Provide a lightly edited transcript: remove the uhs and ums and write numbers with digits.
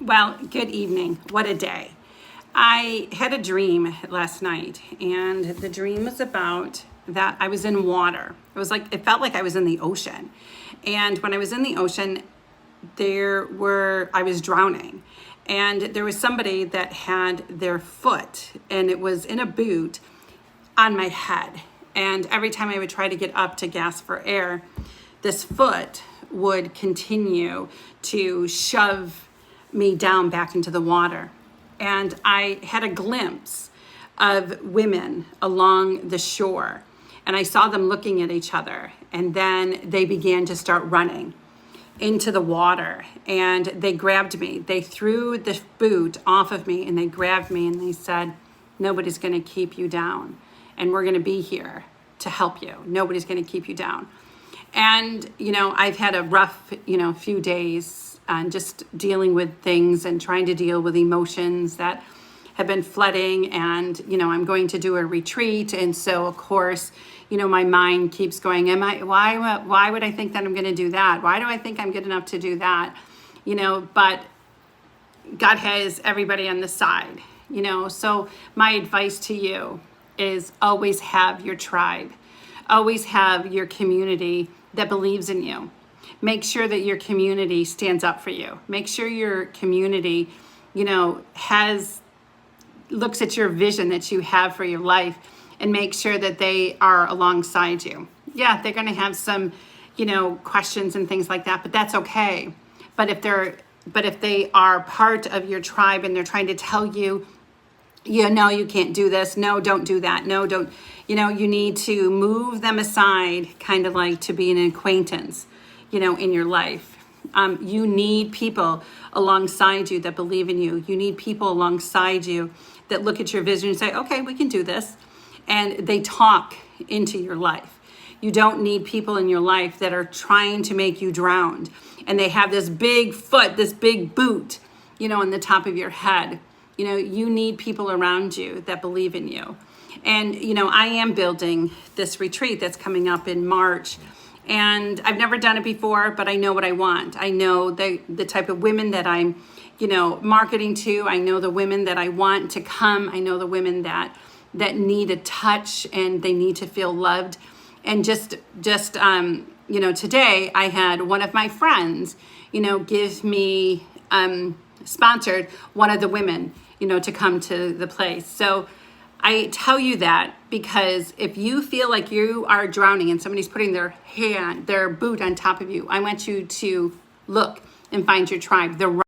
Well, good evening. What a day. I had a dream last night, and the dream was about that I was in water. It felt like I was in the ocean. And when I was in the ocean, I was drowning. And there was somebody that had their foot, and it was in a boot on my head. And every time I would try to get up to gasp for air, this foot would continue to shove me down back into the water. And I had a glimpse of women along the shore, and I saw them looking at each other, and then they began to start running into the water, and they grabbed me. They threw the boot off of me, and they grabbed me, and they said, "Nobody's going to keep you down, and we're going to be here to help you. Nobody's going to keep you down." And, I've had a rough, few days just dealing with things and trying to deal with emotions that have been flooding. And, I'm going to do a retreat. And so, of course, my mind keeps going, why would I think that I'm going to do that? Why do I think I'm good enough to do that? But God has everybody on the side, so my advice to you is always have your tribe, always have your community that believes in you. Make sure that your community stands up for you. Make sure your community, looks at your vision that you have for your life, and make sure that they are alongside you. Yeah, they're going to have some, questions and things like that, but that's okay. But if they are part of your tribe and they're trying to tell you, no, you can't do this. No, don't do that. No, don't. You need to move them aside, kind of like to be an acquaintance, in your life. You need people alongside you that believe in you. You need people alongside you that look at your vision and say, okay, we can do this. And they talk into your life. You don't need people in your life that are trying to make you drown. And they have this big foot, this big boot, on the top of your head. You need people around you that believe in you. And, I am building this retreat that's coming up in March. And I've never done it before, but I know what I want. I know the type of women that I'm, marketing to. I know the women that I want to come. I know the women that need a touch and they need to feel loved. And just today I had one of my friends, give me, sponsored one of the women, to come to the place. So I tell you that because if you feel like you are drowning and somebody's putting their boot on top of you, I want you to look and find your tribe.